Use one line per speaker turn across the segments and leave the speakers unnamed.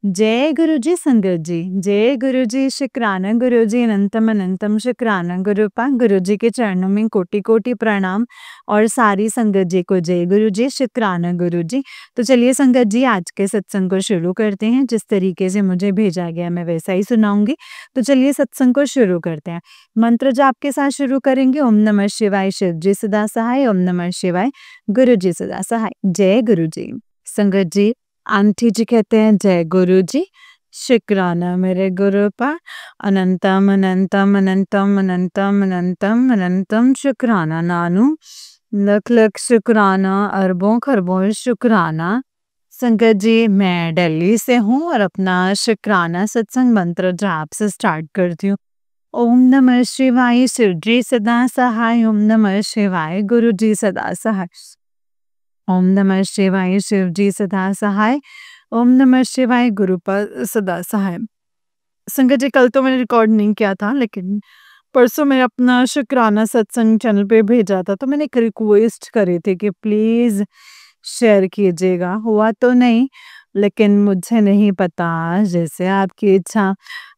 जय गुरु जी संगत जी, जय गुरु जी शुक्राना गुरु जी अनंतम अनंतम शुक्राना गुरुपा गुरु जी के चरणों में कोटि कोटि प्रणाम और सारी संगत जी को जय गुरु जी शुक्राना गुरु जी। तो चलिए संगत जी आज के सत्संग को शुरू करते हैं। जिस तरीके से मुझे भेजा गया मैं वैसा ही सुनाऊंगी। तो चलिए सत्संग को शुरू करते हैं। मंत्र जाप के साथ शुरू करेंगे। ओम नमः शिवाय शिव जी सदा सहाय, ओम नमः शिवाय गुरु जी सदा सहाय। जय गुरु जी। संगत जी आंटी जी कहते हैं जय गुरु जी शुक्राना मेरे गुरु पर अनंतम अनंतम अनंतम अनंतम अनंतम अनंतम शुक्राना नानू लख लख शुक्राना अरबों खरबों शुक्राना। संगत जी मैं दिल्ली से हूँ और अपना शुक्राना सत्संग मंत्र जाप से स्टार्ट करती हूँ। ओम नमः शिवाय शिव जी सदा सहाय, ओम नमः शिवाय गुरु जी सदा सहाय, ओम नमः शिवाय शिव जी सदा सहाय, ओम नमः शिवाय गुरु पर सदा सहाय। संगत जी कल तो मैंने रिकॉर्ड नहीं किया था लेकिन परसों मैंने अपना शुक्राना सत्संग चैनल पे भेजा था तो मैंने एक रिक्वेस्ट करी थी कि प्लीज शेयर कीजिएगा। हुआ तो नहीं लेकिन मुझे नहीं पता, जैसे आपकी इच्छा।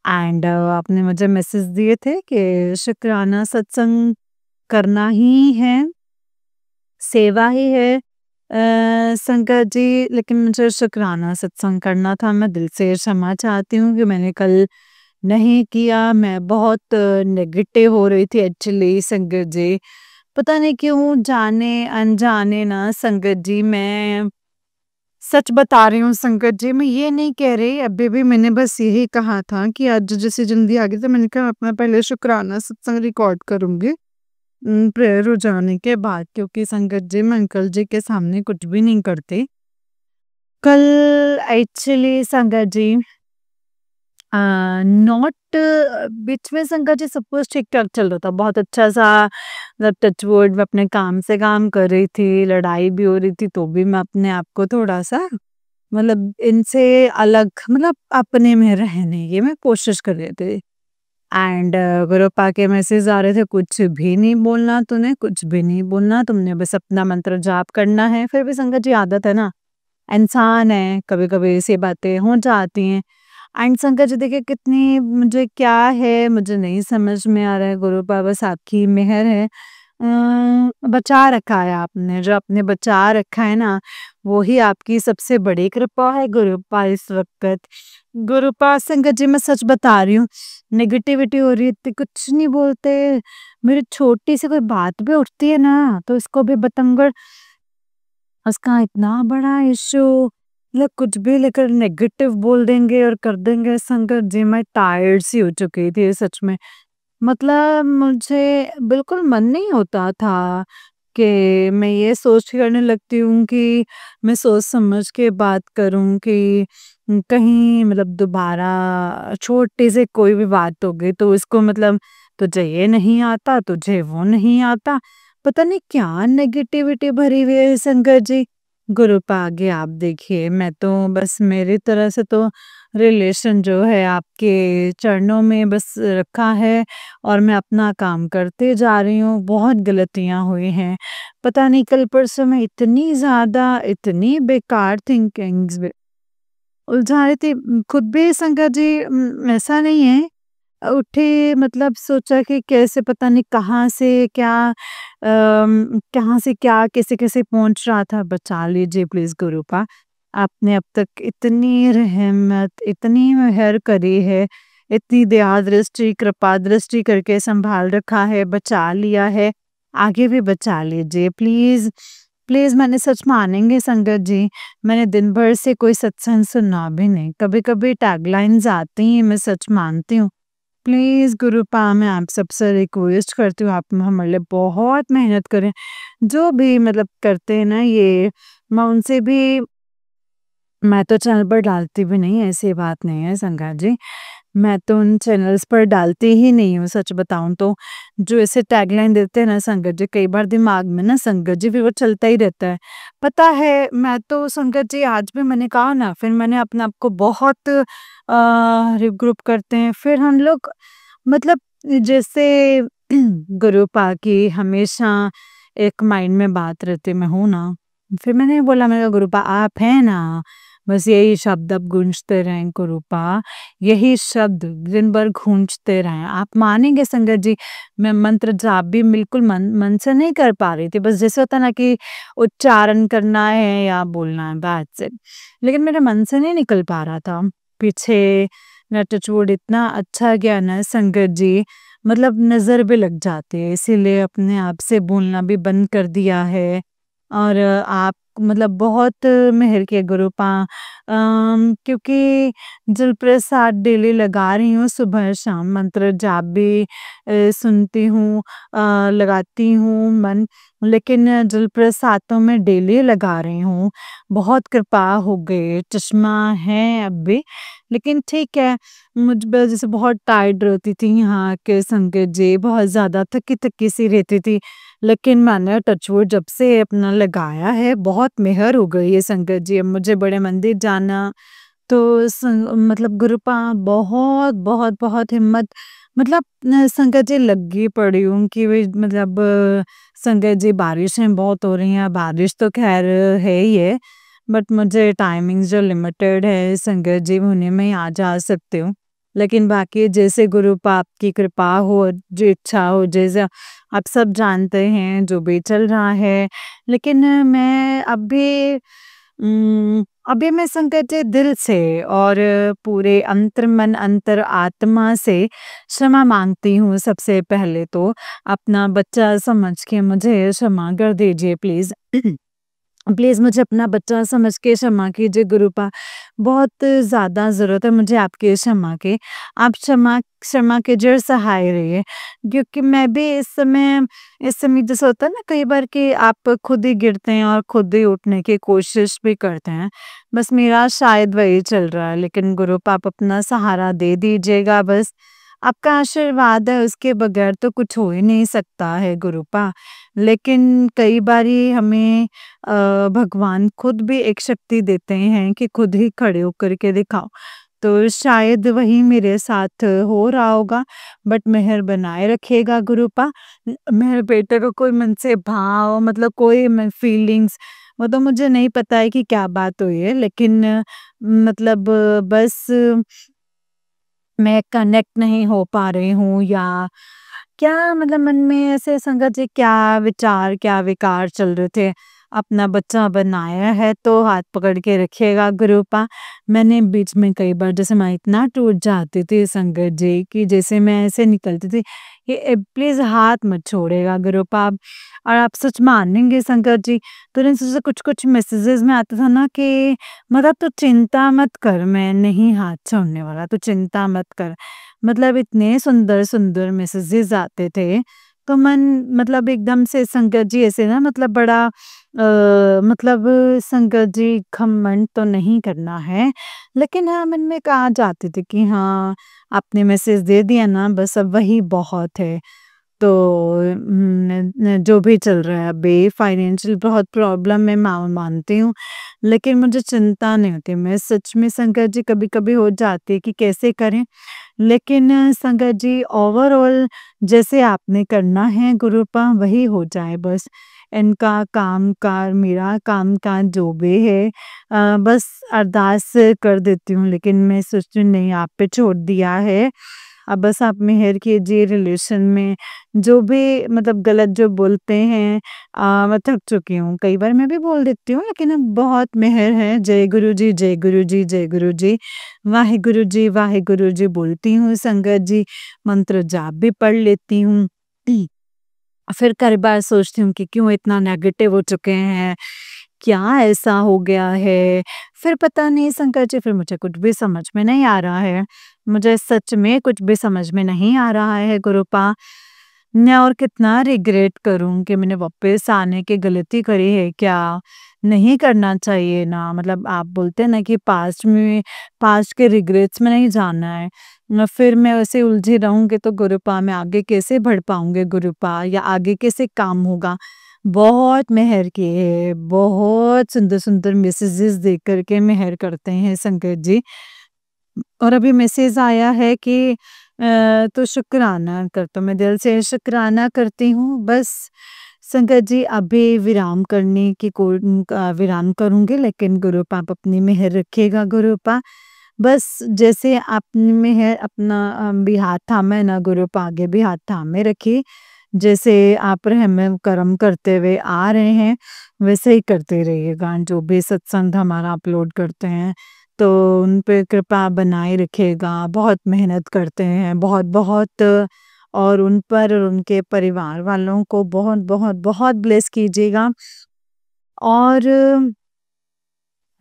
एंड आपने मुझे मैसेज दिए थे कि शुक्राना सत्संग करना ही है, सेवा ही है संगत जी। लेकिन मुझे शुक्राना सत्संग करना था। मैं दिल से क्षमा चाहती हूँ कि मैंने कल नहीं किया। मैं बहुत नेगेटिव हो रही थी एक्चुअली संगत जी। पता नहीं क्यों जाने अनजाने ना संगत जी, मैं सच बता रही हूँ संगत जी। मैं ये नहीं कह रही, अभी भी मैंने बस यही कहा था कि आज जैसे जल्दी आ गई तो मैंने कहा अपना पहले शुक्राना सत्संग रिकॉर्ड करूंगी प्रेयर हो जाने के बाद, क्योंकि संगत जी मैं अंकल जी के सामने कुछ भी नहीं करती। कल एक्चुअली संगत जी नॉट बीच में संगत जी सब कुछ ठीक ठाक चल रहा था, बहुत अच्छा सा मतलब टचवुड मैं अपने काम से काम कर रही थी। लड़ाई भी हो रही थी तो भी मैं अपने आप को थोड़ा सा मतलब इनसे अलग मतलब अपने में रहने की मैं कोशिश कर रही थी। एंड गुरुपा के मैसेज आ रहे थे कुछ भी नहीं बोलना तूने, कुछ भी नहीं बोलना, तुमने बस अपना मंत्र जाप करना है। फिर भी संगत जी आदत है ना, इंसान है, कभी कभी ऐसी बातें हो जाती हैं। एंड संगत जी देखिए कितनी मुझे क्या है मुझे नहीं समझ में आ रहा है। गुरुपा बस आपकी मेहर है। बचा रखा है आपने, जो आपने बचा रखा है ना वो ही आपकी सबसे बड़ी कृपा है गुरुपा। इस वक्त गुरुपा संगत जी मैं सच बता रही हूँ, नेगेटिविटी हो रही थी, कुछ नहीं बोलते। मेरी छोटी सी कोई बात भी उठती है ना तो इसको भी बतंगड़, उसका इतना बड़ा इश्यू, मतलब कुछ भी लेकर नेगेटिव बोल देंगे और कर देंगे। संगत जी मैं टायर्ड सी हो चुकी थी सच में। मतलब मुझे बिल्कुल मन नहीं होता था कि मैं ये सोच के करने लगती हूँ कि मैं सोच समझ के बात करूँ कि कहीं मतलब दोबारा छोटी से कोई भी बात हो गई तो इसको मतलब तुझे ये नहीं आता, तुझे वो नहीं आता, पता नहीं क्या नेगेटिविटी भरी हुई है संगत जी। गुरु पा आगे आप देखिए, मैं तो बस मेरी तरह से तो रिलेशन जो है आपके चरणों में बस रखा है और मैं अपना काम करते जा रही हूँ। बहुत गलतियाँ हुई हैं, पता नहीं कल परसों में इतनी ज़्यादा इतनी बेकार थिंकिंग्स उलझा रही थी। खुद भी संगत जी ऐसा नहीं है, उठे मतलब सोचा कि कैसे पता नहीं कहाँ से क्या कहाँ से क्या कैसे-कैसे पहुँच रहा था। बचा लीजिए प्लीज़ गुरुपा। आपने अब तक इतनी रहमत, इतनी मेहर करी है, इतनी दया दृष्टि, कृपा दृष्टि करके सँभाल रखा है, बचा लिया है, आगे भी बचा लीजिए प्लीज़। प्लीज़ मैंने सच मानेंगे संगत जी, मैंने दिन भर से कोई सत्संग सुना भी नहीं। कभी-कभी टैगलाइन्स आती हैं, मैं सच मानती हूँ। प्लीज़ गुरुपा मैं आप सबसे रिक्वेस्ट करती हूँ, आप हमारे लिए बहुत मेहनत करें। जो भी मतलब करते हैं ना ये, मैं उनसे भी, मैं तो चैनल पर डालती भी नहीं, ऐसी बात नहीं है संगत जी। मैं तो उन चैनल्स पर डालती ही नहीं हूँ सच बताऊँ तो। जो ऐसे टैगलाइन देते हैं ना संगत जी, कई बार दिमाग में ना संगत जी फिर वो चलता ही रहता है। पता है मैं तो संगत जी आज भी मैंने कहा ना, फिर मैंने अपने आप को बहुत रिग्रुप करते हैं। फिर हम लोग मतलब जैसे गुरुपा की हमेशा एक माइंड में बात रहती, मैं हूँ ना, फिर मैंने बोला मैंने कहा गुरुपा आप हैं ना, बस यही शब्द अब गूंजते रहें गुरुपा, यही शब्द दिन भर गूंजते रहें। आप मानेंगे संगत जी, मैं मंत्र जाप भी बिल्कुल मन से नहीं कर पा रही थी। बस जैसे होता है ना कि उच्चारण करना है या बोलना है, दैट्स इट। लेकिन मेरे मन से नहीं निकल पा रहा था। पीछे ना टचवुड इतना अच्छा गया ना संगत जी, मतलब नज़र भी लग जाती है, इसीलिए अपने आप से बोलना भी बंद कर दिया है। और आप मतलब बहुत मेहर किए गुरुपा, क्योंकि जल प्रसाद डेली लगा रही हूँ, सुबह शाम मंत्र जाप भी सुनती हूँ, लगाती हूँ मन, लेकिन जल प्रसाद तो मैं डेली लगा रही हूँ। बहुत कृपा हो गई, चश्मा है अब भी, लेकिन ठीक है। मुझ पे जैसे बहुत टायर्ड रहती थी यहाँ के संगत जी, बहुत ज़्यादा थकी-थकी सी रहती थी। लेकिन मैंने टचवुड जब से अपना लगाया है, बहुत मेहर हो गई है संगत जी। अब मुझे बड़े मंदिर जाना तो मतलब गुरुपा बहुत, बहुत, बहुत हिम्मत, मतलब संगत जी लगी पड़ी हूँ कि वही मतलब संगत जी बारिशें बहुत हो रही हैं, बारिश तो ख़ैर है ही है, बट मुझे टाइमिंग्स जो लिमिटेड है संगत जी, उन्हीं में ही आ जा सकती हूँ। लेकिन बाकी जैसे गुरुपा आपकी कृपा हो, जो इच्छा हो, जैसे आप सब जानते हैं जो भी चल रहा है। लेकिन मैं अभी मैं संकट से दिल से और पूरे अंतर्मन अंतर आत्मा से क्षमा मांगती हूँ। सबसे पहले तो अपना बच्चा समझ के मुझे क्षमा कर दीजिए प्लीज। प्लीज़ मुझे अपना बच्चा समझ के क्षमा कीजिए गुरुपा। बहुत ज़्यादा ज़रूरत है मुझे आपकी क्षमा की। आप क्षमा क्षमा कीजिए और सहाय रहिए, क्योंकि मैं भी इस समय जैसे होता है ना कई बार कि आप खुद ही गिरते हैं और खुद ही उठने की कोशिश भी करते हैं। बस मेरा शायद वही चल रहा है, लेकिन गुरुपा आप अपना सहारा दे दीजिएगा बस। आपका आशीर्वाद है, उसके बगैर तो कुछ हो ही नहीं सकता है गुरुपा। लेकिन कई बारी हमें भगवान खुद भी एक शक्ति देते हैं कि खुद ही खड़े होकर के दिखाओ। तो शायद वही मेरे साथ हो रहा होगा, बट मेहर बनाए रखिएगा गुरुपा। मेरे बेटे को कोई मन से भाव, मतलब कोई फीलिंग्स, वो तो मुझे नहीं पता है कि क्या बात हुई है, लेकिन मतलब बस मैं कनेक्ट नहीं हो पा रही हूँ, या क्या मतलब मन में ऐसे संगत जी क्या विचार, क्या विकार चल रहे थे। अपना बच्चा बनाया है तो हाथ पकड़ के रखिएगा गुरुपा। मैंने बीच में कई बार जैसे मैं इतना टूट जाती थी संगत जी कि जैसे मैं ऐसे निकलती थी कि प्लीज़ हाथ मत छोड़िएगा गुरुपा आप। और आप सच मानेंगे संगत जी, तुरंत से कुछ-कुछ मैसेजेस में आता था ना कि मतलब तू चिंता मत कर, मैं नहीं हाथ छोड़ने वाला, तू चिंता मत कर। मतलब इतने सुंदर-सुंदर मैसेजेस आते थे, तो मन मतलब एकदम से संगत जी ऐसे ना मतलब बड़ा मतलब संगत जी घमंड तो नहीं करना है, लेकिन हाँ, मन में एक आ जाती थी कि हाँ, आपने मैसेज दे दिया ना बस अब वही बहुत है। तो जो भी चल रहा है अभी फाइनेंशियल बहुत प्रॉब्लम मैं मानती हूँ, लेकिन मुझे चिंता नहीं होती। मैं सच में संगत जी कभी-कभी हो जाती है कि कैसे करें? लेकिन संगत जी ओवरऑल जैसे आपने करना है गुरुपा वही हो जाए बस। इनका काम-कार, मेरा काम-काज जो भी है बस अरदास कर देती हूँ, लेकिन मैं सोचती हूँ नहीं, आप पे छोड़ दिया है। अब बस आप मेहर कीजिए रिलेशन में, जो भी मतलब गलत जो बोलते हैं मैं थक चुकी हूँ। कई बार मैं भी बोल देती हूँ, लेकिन अब बहुत मेहर है। जय गुरु जी, जय गुरु जी, जय गुरु जी। वाहेगुरु जी बोलती हूँ संगत जी, मंत्र जाप भी पढ़ लेती हूँ। फिर कई बार सोचती हूँ कि क्यों इतना नेगेटिव हो चुके हैं, क्या ऐसा हो गया है? फिर पता नहीं संकट जी, फिर मुझे कुछ भी समझ में नहीं आ रहा है। मुझे सच में कुछ भी समझ में नहीं आ रहा है गुरुपा। मैं और कितना रिग्रेट करूँ कि मैंने वापस आने की गलती करी है क्या? नहीं करना चाहिए ना, मतलब आप बोलते हैं ना कि पास्ट के रिग्रेट्स में नहीं जाना है। फिर मैं ऐसे उलझी रहूँगी तो गुरुपा मैं आगे कैसे बढ़ पाऊँगी गुरुपा, या आगे कैसे काम होगा? बहुत मेहर किए हैं, बहुत सुंदर-सुंदर मैसेजेस देख कर के मेहर करते हैं संकट जी। और अभी मैसेज आया है कि तो शुक्राना कर, तो मैं दिल से शुक्राना करती हूँ। बस संगत जी अभी विराम करूँगी, लेकिन गुरुपा आप अपनी मेहर रखिएगा गुरुपा। बस जैसे आपने मेहर अपना भी हाथ थामा है ना गुरुपा, आगे भी हाथ थामे रखिए। जैसे आप रहम करम करते हुए आ रहे हैं, वैसे ही करते रहिएगा। जो भी सत्संग हमारा अपलोड करते हैं, तो उन पे कृपा बनाए रखिएगा। बहुत मेहनत करते हैं, बहुत-बहुत, और उन पर और उनके परिवार वालों को बहुत-बहुत, बहुत ब्लेस कीजिएगा। और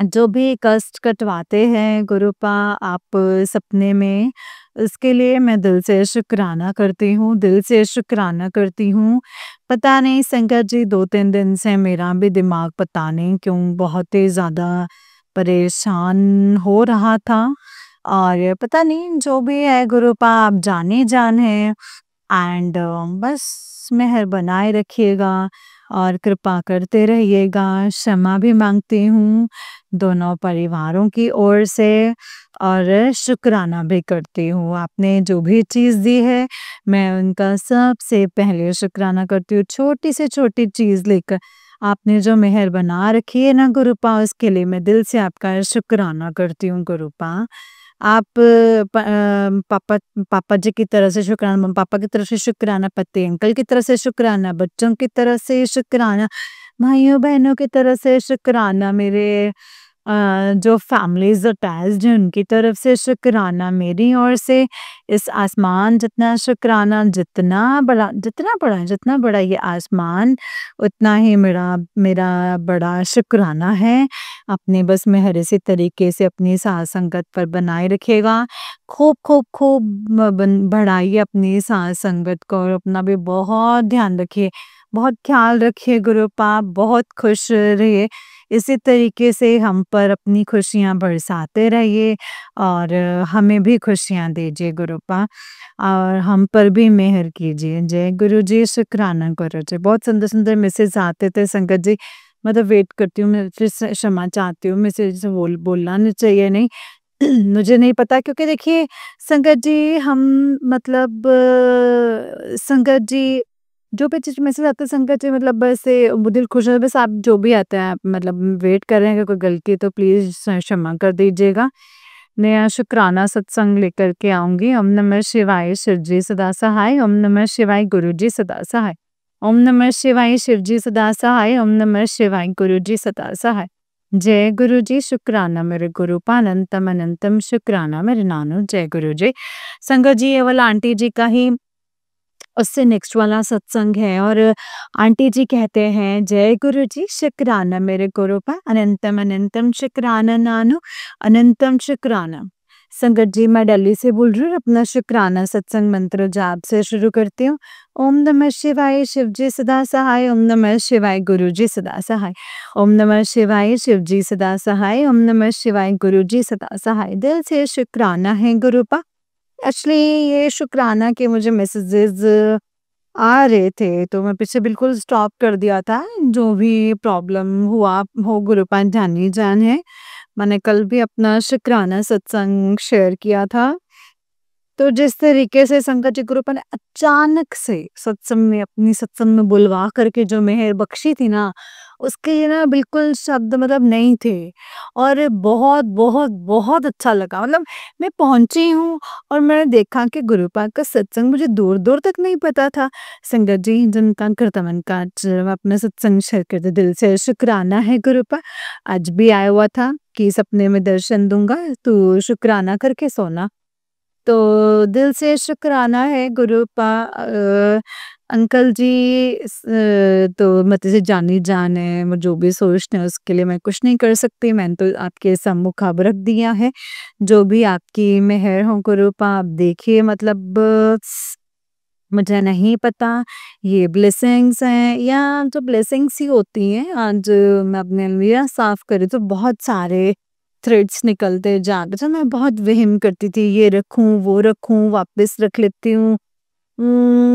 जो भी कष्ट कटवाते हैं गुरुपा आप सपने में, उसके लिए मैं दिल से शुक्राना करती हूँ, दिल से शुक्राना करती हूँ। पता नहीं संकट जी 2-3 दिन से मेरा भी दिमाग पता नहीं क्यों बहुत ही ज़्यादा परेशान हो रहा था, और पता नहीं जो भी है गुरुपा आप जाने जान हैं। एंड बस मेहर बनाए रखिएगा और कृपा करते रहिएगा। क्षमा भी माँगती हूँ दोनों परिवारों की ओर से, और शुक्राना भी करती हूँ। आपने जो भी चीज़ दी है, मैं उनका सबसे पहले शुक्राना करती हूँ। छोटी से छोटी चीज़ लेकर आपने जो मेहर बना रखी है ना गुरुपा, उसके लिए मैं दिल से आपका शुक्राना करती हूँ गुरुपा। आप पापा पापा जी की तरफ से शुक्राना, मम्मी-पापा की तरफ से शुक्राना, पति अंकल की तरफ से शुक्राना, बच्चों की तरफ से शुक्राना, भाइयों-बहनों की तरफ से शुक्राना, मेरे जो फैमिलीज़ अटैच्ड हैं उनकी तरफ से शुक्राना, मेरी ओर से इस आसमान जितना शुक्राना, जितना बड़ा ये आसमान, उतना ही मेरा मेरा बड़ा शुक्राना है। आपने बस मेहर इसी तरीके से अपनी साथ संगत पर बनाए रखिएगा। खूब बढ़ाइए अपनी साथ संगत को, और अपना भी बहुत ध्यान रखिए, बहुत ख्याल रखिए गुरुपा, बहुत खुश रहिए। इसी तरीके से हम पर अपनी खुशियाँ बरसाते रहिए, और हमें भी खुशियाँ दीजिए गुरुपा, और हम पर भी मेहर कीजिए। जय गुरु जी, शुक्राना गुरु जी। बहुत सुंदर-सुंदर मैसेज आते थे संगत जी, मतलब वेट करती हूँ, मैं फिर से क्षमा चाहती हूँ, मैसेज से बोलना नहीं चाहिए नहीं। मुझे नहीं पता, क्योंकि देखिए संगत जी हम मतलब संगत जी जो भी चीज़ मैसेज आता है संगत जी, मतलब बस से वो दिल खुश है, बस आप जो भी आता है आप मतलब वेट कर रहे हैं, अगर कोई गलती है तो प्लीज़ क्षमा कर दीजिएगा। नया शुक्राना सत्संग लेकर के आऊँगी। ओम नमः शिवाय, शिव जी सदा सहाय। ओम नमः शिवाय, गुरु जी सदा सहाय। ओम नमः शिवाय, शिव जी सदा सहाय। ओम नमः शिवाय, गुरु जी सदा सहाय। जय गुरु जी, शुक्राना मेरे गुरुपा, अनंतम अनंतम शुक्राना मेरे नानो। जय गुरु जी। संगत जी ये वाला आंटी जी का ही उससे नेक्स्ट वाला सत्संग है, और आंटी जी कहते हैं, जय गुरु जी, शुक्राना मेरे गुरुपा, अनंतम अनंतम शुक्राना नानो, अनंतम शुक्राना। संगत जी मैं दिल्ली से बोल रही हूँ, अपना शुक्राना सत्संग मंत्र जाप से शुरू करती हूँ। ओम नमः शिवाय, शिव जी सदा सहाय। ओम नमः शिवाय, गुरु जी सदा सहाय। ओम नमः शिवाय, शिव जी सदा सहाय। ओम नमः शिवाय, गुरु जी सदा सहाय। दिल से शुक्राना है गुरुपा। एक्चुअली ये शुक्राना के मुझे मैसेजेस आ रहे थे, तो मैं पीछे बिल्कुल स्टॉप कर दिया था। जो भी प्रॉब्लम हुआ हो गुरुपा जानी जान है। मैंने कल भी अपना शुक्राना सत्संग शेयर किया था। तो जिस तरीके से शंकर जी ग्रुप ने अचानक से सत्संग में अपनी सत्संग में बुलवा करके जो मेहर बख्शी थी ना, उसके ये ना बिल्कुल शब्द मतलब नहीं थे, और बहुत बहुत बहुत अच्छा लगा। मतलब मैं पहुंची हूँ और मैंने देखा कि गुरुपाद का सत्संग मुझे दूर दूर तक नहीं पता था। संगत जी जिनका करतमन का अपना सत्संग शेयर करते, दिल से शुक्राना है गुरुपा। आज भी आया हुआ था कि सपने में दर्शन दूंगा, तो शुक्राना करके सोना। तो दिल से शुक्राना है गुरुपा। अंकल जी तो मतलब से जानी जान है, वो जो भी सोचते हैं उसके लिए मैं कुछ नहीं कर सकती। मैंने तो आपके सम्मुख अब रख दिया है, जो भी आपकी मेहर हो गुरुपा आप देखिए। मतलब मुझे नहीं पता ये ब्लेसिंग्स हैं या जो ब्लेसिंग्स ही होती हैं। आज मैं अपने अलमीरा साफ करी तो बहुत सारे थ्रेड्स निकलते जाते थे, मैं बहुत वहम करती थी ये रखूं वो रखूं, वापस रख लेती हूँ।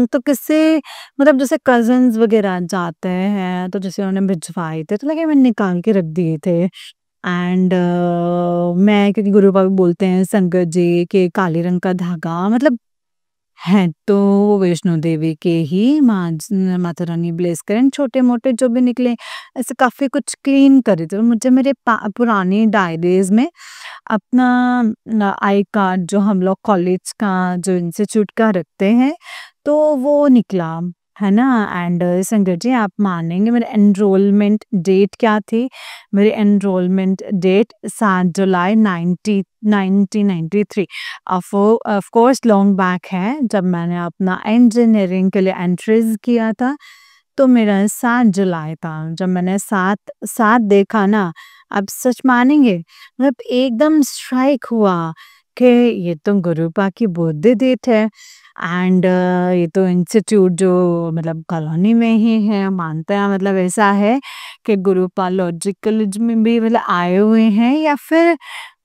तो किससे मतलब जैसे कजन्स वगैरह जाते हैं, तो जैसे उन्होंने भिजवाए थे तो लगे मैंने निकाल के रख दिए थे। एंड मैं, क्योंकि गुरु बाबा बोलते हैं संगत जी के काले रंग का धागा मतलब हैं तो वैष्णो देवी के ही माता रानी ब्लेस करें। छोटे-मोटे जो भी निकले ऐसे काफ़ी कुछ क्लीन करे थे। मुझे मेरे पुरानी डायरीज़ में अपना आई कार्ड जो हम लोग कॉलेज का जो इंस्टीट्यूट का रखते हैं, तो वो निकला, है ना? एंड संगत जी आप मानेंगे मेरे एनरोलमेंट डेट क्या थी? मेरी एनरोलमेंट डेट 7 जुलाई 1993। ऑफ कोर्स लॉन्ग बैक है, जब मैंने अपना इंजीनियरिंग के लिए एंट्रेंस किया था, तो मेरा 7 जुलाई था। जब मैंने 7 7 देखा ना, आप सच मानेंगे मतलब एकदम स्ट्राइक हुआ कि ये तो गुरुपा की बर्थडे डेट है एंड ये तो इंस्टीट्यूट जो मतलब कॉलोनी में ही है, मानते हैं मतलब ऐसा है कि गुरुपा लॉजिक कॉलेज में भी मतलब आए हुए हैं या फिर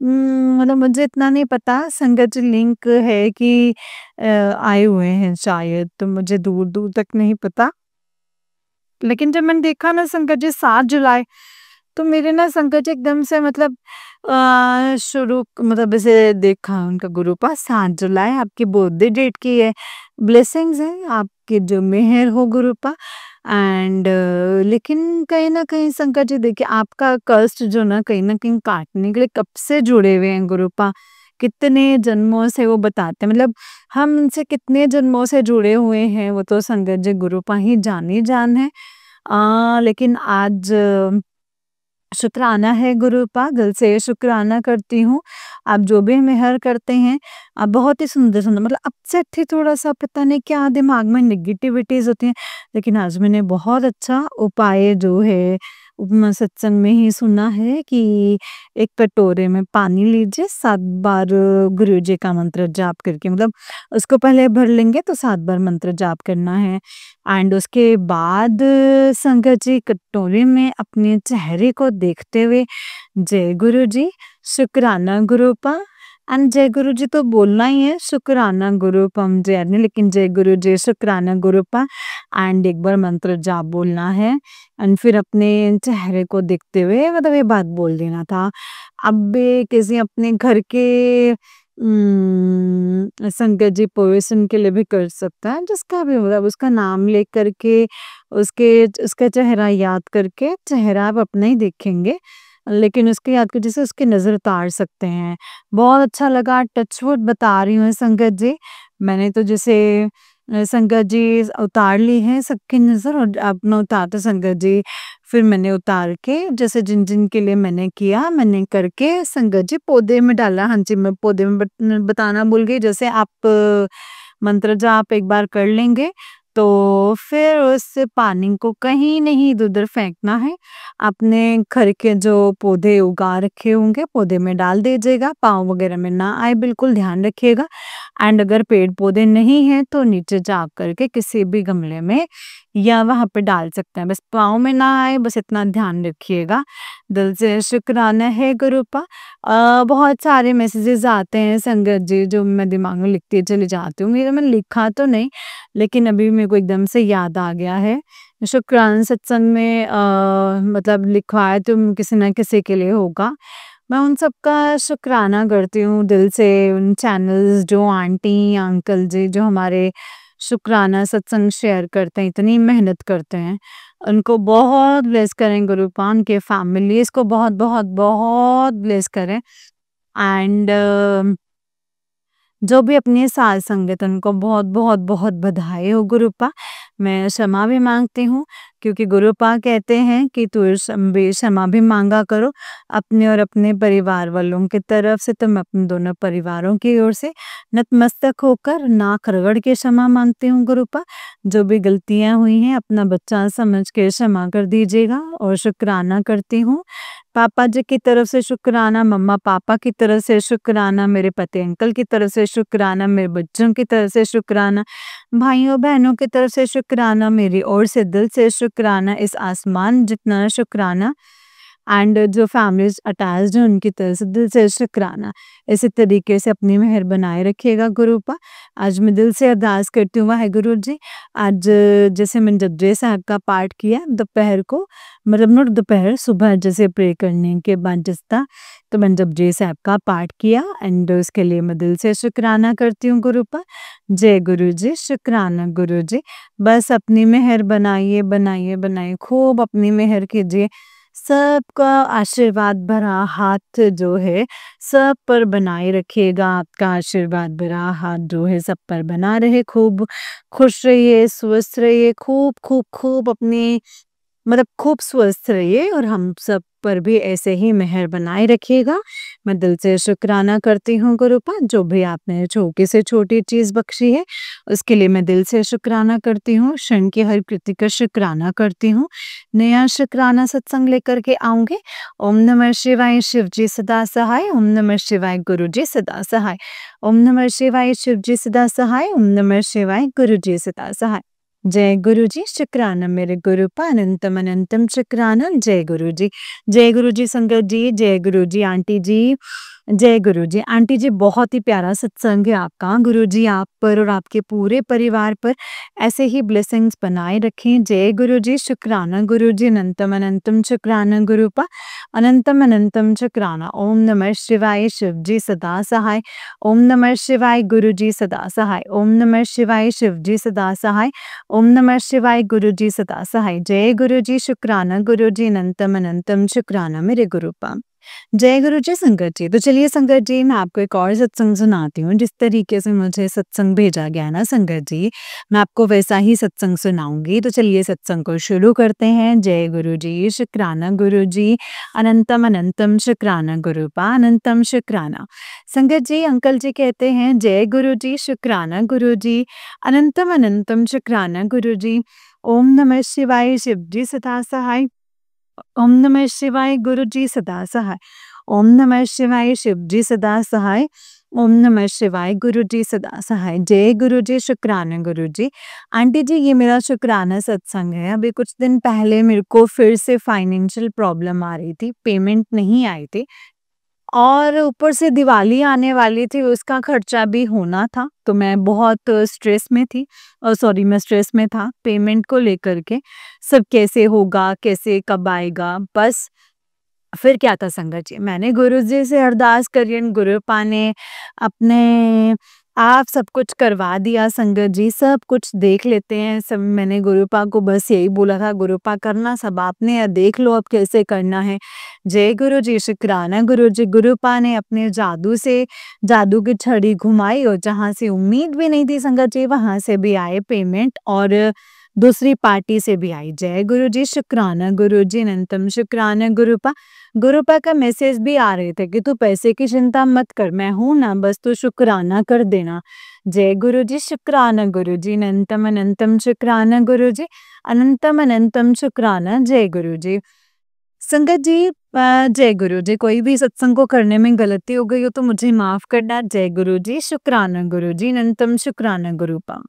मतलब मुझे इतना नहीं पता संगत लिंक है कि आए हुए हैं शायद, तो मुझे दूर-दूर तक नहीं पता। लेकिन जब मैंने देखा ना संकट जी 7 जुलाई, तो मेरे ना संकट जी एकदम से मतलब शुरू मतलब ऐसे देखा उनका गुरुपा 7 जुलाई आपकी बर्थडे डेट की है, ब्लेसिंग्स हैं आपकी जो मेहर हो गुरुपा एंड लेकिन कहीं न कहीं संकट जी देखिए आपका कष्ट जो ना कहीं न कहीं काटने के लिए कब से जुड़े हुए हैं गुरुपा। कितने जन्मों से वो बताते हैं मतलब हम उनसे कितने जन्मों से जुड़े हुए हैं वो तो संगत जी गुरुपा ही जान ही जान है। लेकिन आज शुक्राना है गुरुपा, दिल से शुक्राना करती हूँ। आप जो भी मेहर करते हैं, आप बहुत ही सुंदर-सुंदर मतलब अपसेट थी थोड़ा-सा पता नहीं क्या दिमाग में नेगेटिविटीज़ होती हैं, लेकिन आज मैंने बहुत अच्छा उपाय जो है सत्संग में ही सुना है कि एक कटोरे में पानी लीजिए, 7 बार गुरुजी का मंत्र जाप करके मतलब उसको पहले भर लेंगे तो 7 बार मंत्र जाप करना है। एंड उसके बाद संगत जी कटोरे में अपने चेहरे को देखते हुए जय गुरु जी, शुक्राना गुरुपा एंड जय गुरु जी तो बोलना ही है, शुक्राना गुरुपम जय नहीं लेकिन जय गुरु जी शुक्राना गुरुपा एंड एक बार मंत्र जाप बोलना है एंड फिर अपने चेहरे को देखते हुए मतलब ये बात बोल देना था। अब भी किसी अपने घर के संगत जी पोज़िशन के लिए भी कर सकता है, जिसका भी मतलब उसका नाम लेकर के उसका चेहरा याद करके चेहरा आप अपना ही देखेंगे, लेकिन उसके याद करने से उसकी नज़र उतार सकते हैं। बहुत अच्छा लगा टच वुड बता रही हूँ संगत जी, मैंने तो जैसे संगत जी उतार ली है सबकी नज़र और अपना उतारते संगत जी फिर मैंने उतार के जैसे जिन-जिन के लिए मैंने किया, मैंने करके संगत जी पौधे में डाला। हाँ जी, मैं पौधे में बताना भूल गई। जैसे आप मंत्र जाप एक बार कर लेंगे, तो फिर उस पानी को कहीं नहीं इधर-उधर फेंकना है। अपने घर के जो पौधे उगा रखे होंगे, पौधे में डाल दीजिएगा, पाँव वगैरह में ना आए बिल्कुल ध्यान रखिएगा। एंड अगर पेड़-पौधे नहीं हैं, तो नीचे जा कर के किसी भी गमले में या वहाँ पे डाल सकते हैं। बस पाँव में ना आए बस इतना ध्यान रखिएगा। दिल से शुक्राना है गुरुपा। बहुत सारे मैसेजेस आते हैं संगत जी जो मैं दिमाग में लिखती चली जाती हूँ। मेरा मैंने लिखा तो नहीं, लेकिन अभी मेरे को एकदम से याद आ गया है। शुक्राना सत्संग में मतलब लिखवाया तो किसी न किसी के लिए होगा। मैं उन सबका शुक्राना करती हूँ दिल से, उन चैनल्स जो आंटी, अंकल जी जो हमारे शुक्राना सत्संग शेयर करते हैं, इतनी मेहनत करते हैं। उनको बहुत ब्लेस करें गुरुपान उनके फैमिलीज़ को बहुत-बहुत, बहुत ब्लेस करें एंड जो भी अपनी साथ संगत उनको बहुत-बहुत, बहुत बधाई हो गुरुपा। मैं क्षमा भी माँगती हूँ क्योंकि गुरुपा कहते हैं कि तू क्षमा भी माँगा करो अपने और अपने परिवार वालों की तरफ से, तो मैं अपने दोनों परिवारों की ओर से नतमस्तक होकर नाक रगड़ के क्षमा माँगती हूँ गुरुपा। जो भी गलतियाँ हुई हैं अपना बच्चा समझ के क्षमा कर दीजिएगा और शुक्राना करती हूँ। पापा जी की तरफ से शुक्राना, मम्मा-पापा की तरफ से शुक्राना, मेरे पति अंकल की तरफ से शुक्राना, मेरे बच्चों की तरफ से शुक्राना, भाइयों-बहनों की तरफ से शुक्राना, मेरी ओर से दिल से शुक्राना, इस आसमान जितना शुक्राना एंड जो फैमिलीज़ अटैच्ड हैं उनकी तरफ से दिल से शुक्राना। इसी तरीके से अपनी मेहर बनाए रखिएगा गुरुपा। आज मैं दिल से अरदास करती हूँ वाहेगुरु जी, आज जैसे मैंने जपजी साहब का पाठ किया दोपहर को, मतलब नॉट दोपहर, सुबह जैसे प्रे करने के बाद जिस था, तो मैंने जपजी साहब का पाठ किया एंड उसके लिए मैं दिल से शुक्राना करती हूँ गुरुपा। जय गुरु जी, शुक्राना गुरु जी। बस अपनी मेहर बनाइए, बनाइए, बनाइए, खूब अपनी मेहर कीजिए। सबका आशीर्वाद भरा हाथ जो है सब पर बनाए रखिएगा, आपका आशीर्वाद भरा हाथ जो है सब पर बना रहे। खूब खुश रहिए, स्वस्थ रहिए, खूब, खूब, खूब अपनी मतलब खूब स्वस्थ रहिए और हम सब पर भी ऐसे ही मेहर बनाए रखिएगा। मैं दिल से शुक्राना करती हूँ गुरुपा, जो भी आपने छोटी से छोटी चीज़ बख्शी है, उसके लिए मैं दिल से शुक्राना करती हूँ। क्षण की हर कृति का शुक्राना करती हूँ। नया शुक्राना सत्संग लेकर के आऊँगी। ओम नमः शिवाय, शिव जी सदा सहाय। ओम नमः शिवाय, गुरु जी सदा सहाय। ओम नमः शिवाय, शिव जी सदा सहाय। ओम नमः शिवाय, गुरु जी सदा सहाय। जय गुरु जी, शुक्राना मेरे गुरुपा, अनंतम अनंतम शुक्राना। जय गुरु जी। जय गुरु जी संगत जी, जय गुरु जी आंटी जी, जय गुरु जी। आंटी जी बहुत ही प्यारा सत्संग है आपका। गुरु जी आप पर और आपके पूरे परिवार पर ऐसे ही ब्लेसिंग्स बनाए रखें। जय गुरु जी, शुक्राना गुरु जी, अनंतम अनंतम शुक्राना गुरुपा, अनंतम अनंतम शुक्राना। ओम नमः शिवाय, शिव जी सदा सहाय। ओम नमः शिवाय, गुरु जी सदा सहाय। ओम नमः शिवाय, शिव जी सदा सहाय। ओम नमः शिवाय, गुरु जी सदा सहाय। जय गुरु जी, शुक्राना गुरु जी, अनंतम अनंतम शुक्राना मेरे गुरुपा। जय गुरु जी संगत जी। तो चलिए संगत जी, मैं आपको एक और सत्संग सुनाती हूँ। जिस तरीके से मुझे सत्संग भेजा गया है ना संगत जी, मैं आपको वैसा ही सत्संग सुनाऊंगी। तो चलिए सत्संग को शुरू करते हैं। जय गुरु जी, शुक्राना गुरु जी, अनंतम अनंतम शुक्राना गुरुपा, अनंतम शुक्राना। संगत जी, अंकल जी कहते हैं जय गुरु जी, शुक्राना गुरु जी, अनंतम अनंतम शुक्राना गुरु जी। ओम नमः शिवाय, शिव जी सदा सहाय। ओम नमः शिवाय, गुरु जी सदा सहाय। ओम नमः शिवाय, शिव जी सदा सहाय। ओम नमः शिवाय, गुरु जी सदा सहाय। जय गुरु जी, शुक्राना गुरु जी। आंटी जी, ये मेरा शुक्राना सत्संग है। अभी कुछ दिन पहले मेरे को फिर से फाइनेंशियल प्रॉब्लम आ रही थी, पेमेंट नहीं आई थी और ऊपर से दिवाली आने वाली थी, उसका खर्चा भी होना था, तो मैं बहुत स्ट्रेस में थी। सॉरी, मैं स्ट्रेस में था पेमेंट को लेकर के। सब कैसे होगा, कैसे कब आएगा, बस फिर क्या था संगत जी, मैंने गुरुजी से अरदास करी एंड गुरुपा ने अपने आप सब कुछ करवा दिया संगत जी, सब कुछ देख लेते हैं सब। मैंने गुरुपा को बस यही बोला था, गुरुपा करना सब आपने है, देख लो अब कैसे करना है। जय गुरु जी, शुक्राना गुरु जी। गुरुपा ने अपने जादू से जादू की छड़ी घुमाई और जहाँ से उम्मीद भी नहीं थी संगत जी, वहां से भी आए पेमेंट और दूसरी पार्टी से भी आई। जय गुरु जी, शुक्राना गुरु जी, अनंतम शुक्राना गुरुपा। गुरुपा का मैसेज भी आ रहे थे कि तू पैसे की चिंता मत कर, मैं हूं ना, बस तू शुक्राना कर देना। जय गुरु जी, शुक्राना गुरु जी, अनंतम अनंतम शुक्राना गुरु जी, अनंतम अनंतम शुक्राना। जय गुरु जी संगत जी, जय गुरु जी। कोई भी सत्संग को करने में गलती हो गई हो तो मुझे माफ करना। जय गुरु जी, शुक्राना गुरु जी, अनंतम शुक्राना गुरुपा।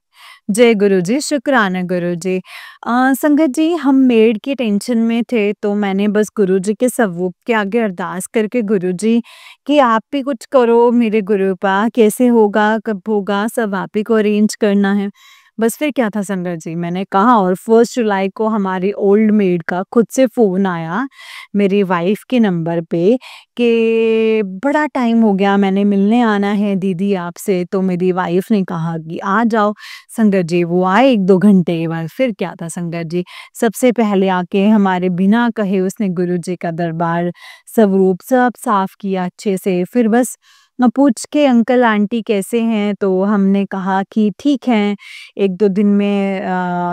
जय गुरु जी, शुक्राना गुरु जी। संगत जी, हम मेड की टेंशन में थे, तो मैंने बस गुरु जी के स्वरूप के आगे अरदास करके गुरु जी कि आप भी कुछ करो मेरे गुरुपा, कैसे होगा, कब होगा, सब आप ही को अरेंज करना है। बस फिर क्या था संगत जी, मैंने कहा और 1 जुलाई को हमारी ओल्ड मेड का खुद से फ़ोन आया मेरी वाइफ़ के नंबर पे कि बड़ा टाइम हो गया, मैंने मिलने आना है दीदी आपसे। तो मेरी वाइफ़ ने कहा कि आ जाओ। संगत जी, वो आए 1-2 घंटे के बाद। फिर क्या था संगत जी, सबसे पहले आके हमारे बिना कहे उसने गुरुजी का दरबार स्वरूप सब साफ किया अच्छे से। फिर बस पूछ के अंकल आंटी कैसे हैं, तो हमने कहा कि ठीक हैं, 1-2 दिन में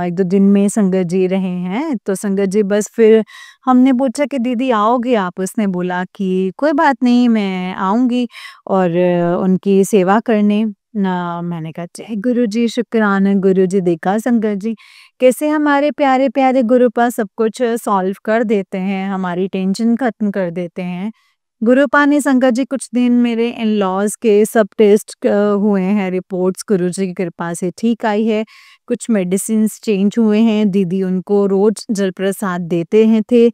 1-2 दिन में संगत जी रहे हैं। तो संगत जी बस फिर हमने पूछा कि दीदी आओगे आप? उसने बोला कि कोई बात नहीं, मैं आऊँगी और उनकी सेवा करने। ना, मैंने कहा जय गुरु जी, शुक्राना गुरु जी। देखा संगत जी कैसे हमारे प्यारे प्यारे गुरुपा सब कुछ सॉल्व कर देते हैं, हमारी टेंशन खत्म कर देते हैं। गुरुपा ने संगत जी कुछ दिन मेरे इन लॉज के सब टेस्ट हुए हैं, रिपोर्ट्स गुरु जी की कृपा से ठीक आई है। कुछ मेडिसिन चेंज हुए हैं, दीदी उनको रोज जल प्रसाद देते हैं थे,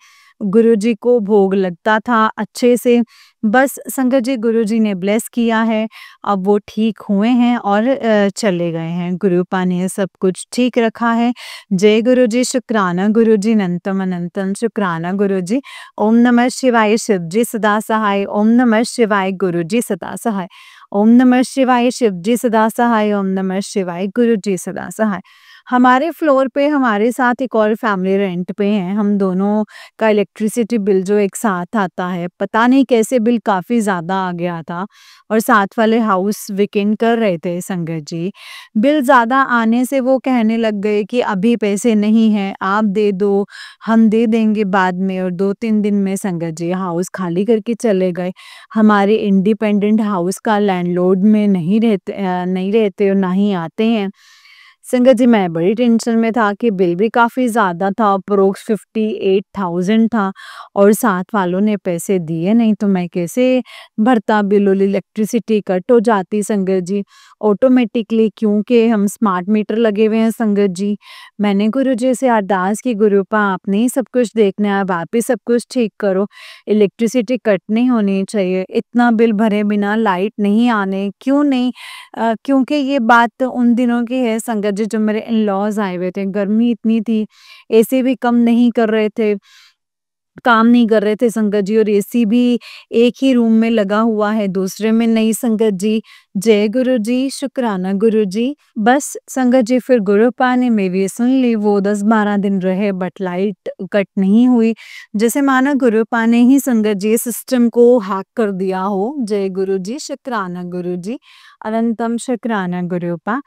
गुरुजी को भोग लगता था अच्छे से। बस संगत जी गुरुजी ने ब्लेस किया है, अब वो ठीक हुए हैं और चले गए हैं। गुरुपा ने सब कुछ ठीक रखा है। जय गुरुजी, शुक्राना गुरुजी, अनंतम अनंतम शुक्राना गुरुजी। ओम नमः शिवाय, शिवजी सदा सहाय। ओम नमः शिवाय, गुरुजी सदा सहाय। ओम नमः शिवाय, शिवजी सदा सहाय। ओम नमः शिवाय, गुरुजी सदा सहाय। हमारे फ्लोर पे हमारे साथ एक और फैमिली रेंट पे हैं। हम दोनों का इलेक्ट्रिसिटी बिल जो एक साथ आता है, पता नहीं कैसे बिल काफ़ी ज़्यादा आ गया था और साथ वाले हाउस वेकेंट कर रहे थे संगत जी। बिल ज़्यादा आने से वो कहने लग गए कि अभी पैसे नहीं हैं, आप दे दो, हम दे देंगे बाद में, और 2-3 दिन में संगत जी हाउस खाली करके चले गए। हमारे इंडिपेंडेंट हाउस का लैंडलॉर्ड में नहीं रहते और ना ही आते हैं। संगत जी मैं बड़ी टेंशन में था कि बिल भी काफ़ी ज़्यादा था, अप्रोक्स 58,000 था और साथ वालों ने पैसे दिए नहीं, तो मैं कैसे भरता बिल। और इलेक्ट्रिसिटी कट हो जाती संगत जी ऑटोमेटिकली, क्योंकि हम स्मार्ट मीटर लगे हुए हैं संगत जी। मैंने गुरुजी से अरदास की, गुरुपा आपने ही सब कुछ देखना है, अब आप ही सब कुछ ठीक करो, इलेक्ट्रिसिटी कट नहीं होनी चाहिए, इतना बिल भरे बिना लाइट नहीं आने, क्यों नहीं? क्योंकि ये बात उन दिनों की है संगत जी, जो मेरे इन-लॉज़ आए हुए थे। गर्मी इतनी थी, एसी भी काम नहीं कर रहे संगत जी, और एसी भी एक ही रूम में लगा हुआ है, दूसरे में नहीं संगत जी। जय गुरुजी, शुक्राना गुरुजी। बस संगत जी फिर गुरुपा ने मेरी सुन ली, वो 10-12 दिन रहे बट लाइट कट नहीं हुई। जैसे माना गुरुपा ने ही संगत जी सिस्टम को हैक कर दिया हो। जय गुरुजी, शुक्राना गुरुजी, अनंतम शुक्राना गुरुपा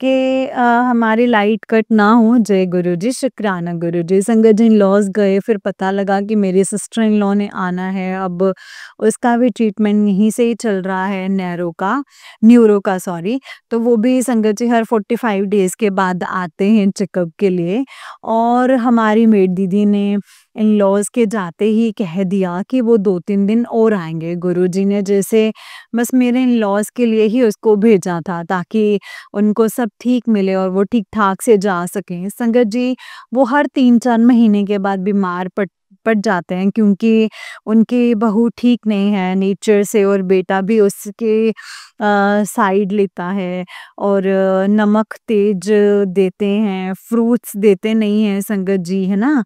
कि हमारी लाइट कट ना हो। जय गुरुजी, शुक्राना गुरुजी। संगत जी इन-लॉज़ गए, फिर पता लगा कि मेरी सिस्टर इन लॉ ने आना है, अब उसका भी ट्रीटमेंट यहीं से ही चल रहा है, न्यूरो का सॉरी। तो वो भी संगत जी हर 45 डेज़ के बाद आते हैं चेकअप के लिए। और हमारी मेड दीदी ने इन-लॉज़ के जाते ही कह दिया कि वो 2-3 दिन और आएँगे। गुरुजी ने जैसे बस मेरे इन-लॉज़ के लिए ही उसको भेजा था, ताकि उनको सब ठीक मिले और वो ठीक-ठाक से जा सकें। संगत जी वो हर 3-4 महीने के बाद बीमार पड़ जाते हैं, क्योंकि उनकी बहू ठीक नहीं है नेचर से, और बेटा भी उसके साइड लेता है, और नमक तेज़ देते हैं, फ्रूट्स देते नहीं हैं संगत जी, है ना?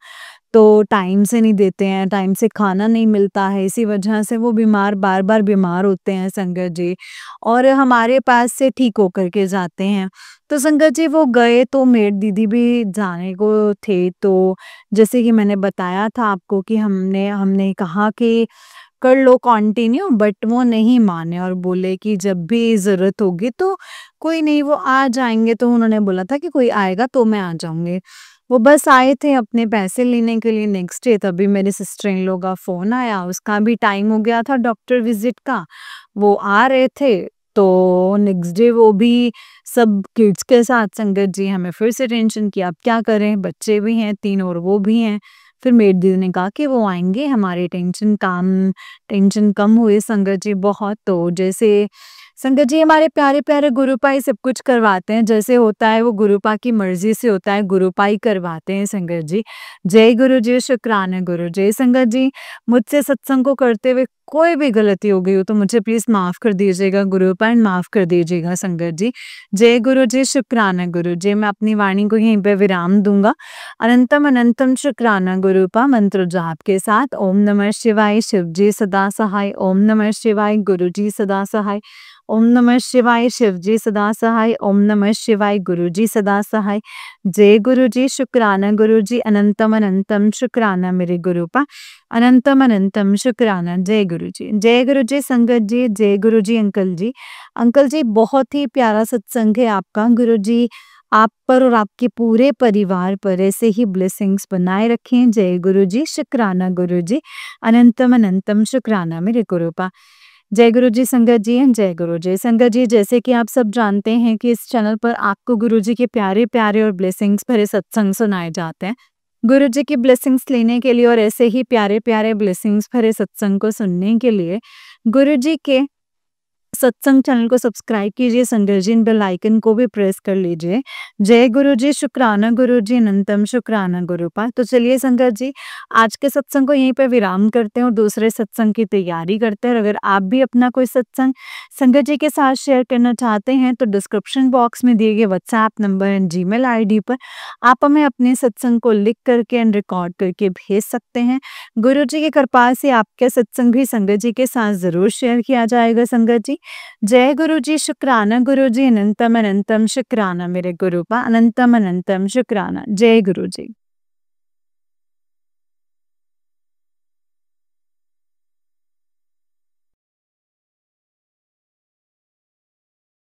तो टाइम से नहीं देते हैं, टाइम से खाना नहीं मिलता है, इसी वजह से वो बार-बार बीमार होते हैं संगत जी, और हमारे पास से ठीक होकर के जाते हैं। तो संगत जी वो गए तो मेड दीदी भी जाने को थे, तो जैसे कि मैंने बताया था आपको कि हमने कहा कि कर लो कंटिन्यू, बट वो नहीं माने और बोले कि जब भी ज़रूरत होगी तो कोई नहीं, वो आ जाएँगे। तो उन्होंने बोला था कि कोई आएगा तो मैं आ जाऊँगी। वो बस आए थे अपने पैसे लेने के लिए नेक्स्ट डे, तभी मेरे सिस्टर इन लॉ का फ़ोन आया, उसका भी टाइम हो गया था डॉक्टर विज़िट का। वो आ रहे थे, तो नेक्स्ट डे वो भी सब किड्स के साथ संगत जी, हमें फिर से टेंशन कि अब क्या करें? बच्चे भी हैं 3 और वो भी हैं। फिर मेरी दीदी ने कहा कि वो आएँगे, हमारी टेंशन कम हुई संगत जी बहुत। तो जैसे संगत जी हमारे प्यारे-प्यारे गुरुपा ही सब कुछ करवाते हैं, जैसे होता है वो गुरुपा की मर्ज़ी से होता है, गुरुपा ही करवाते हैं संगत जी। जय गुरुजी, शुक्राना गुरुजी। संगत जी मुझसे सत्संग को करते हुए कोई भी गलती हो गई हो तो मुझे प्लीज़ माफ़ कर दीजिएगा गुरुपा, एंड माफ़ कर दीजिएगा संगत जी। जय गुरुजी, शुक्राना गुरुजी। मैं अपनी वाणी को यहीं पे विराम दूँगा। अनंतम अनंतम शुक्राना गुरुपा मंत्र जाप के साथ। ओम नमः शिवाय, शिवजी सदा सहाय। ओम नमः शिवाय, गुरुजी सदा सहाय। ओम नमः शिवाय, शिवजी सदा सहाय। ओम नमः शिवाय, गुरुजी सदा सहाय। जय गुरुजी, शुक्राना गुरुजी, अनंतम अनंतम शुक्राना मेरे गुरुपा, अनंतम अनंतम शुक्राना। जय गुरुजी, जय गुरुजी संगत जी, जय गुरुजी अंकल जी। अंकल जी बहुत ही प्यारा सत्संग है आपका। गुरुजी आप पर और आपके पूरे परिवार पर ऐसे ही ब्लेसिंग्स बनाए रखें। जय गुरुजी, शुक्राना गुरुजी, अनंतम अनंतम शुक्राना मेरे गुरुपा। जय गुरुजी संगत जी, जय गुरुजी संगत जी। जैसे कि आप सब जानते हैं कि इस चैनल पर आपको गुरुजी के प्यारे-प्यारे और ब्लेसिंग्स भरे सत्संग सुनाए जाते हैं। गुरुजी की ब्लेसिंग्स लेने के लिए और ऐसे ही प्यारे-प्यारे ब्लेसिंग्स भरे सत्संग को सुनने के लिए गुरुजी के सत्संग चैनल को सब्सक्राइब कीजिए, संजय जी, इन बेल आइकन को भी प्रेस कर लीजिए। जय गुरु जी, शुक्राना गुरु जी, अनंतम शुक्राना गुरुपाद। तो चलिए संगत जी, आज के सत्संग को यहीं पे विराम करते हैं और दूसरे सत्संग की तैयारी करते हैं। और अगर आप भी अपना कोई सत्संग संगत जी के साथ शेयर करना चाहते हैं तो डिस्क्रिप्शन बॉक्स में दिए गए WhatsApp number and Gmail ID पर आप हमें अपने सत्संग को लिख करके एंड रिकॉर्ड करके भेज सकते हैं। गुरु जी की कृपा से आपके सत्संग भी संगत जी के साथ ज़रूर शेयर किया जाएगा संगत जी। जय गुरु जी, शुक्राना गुरु जी, अनंतम अनंतम शुक्राना मेरे गुरुपा, अनंतम अनंतम शुक्राना। जय गुरु जी।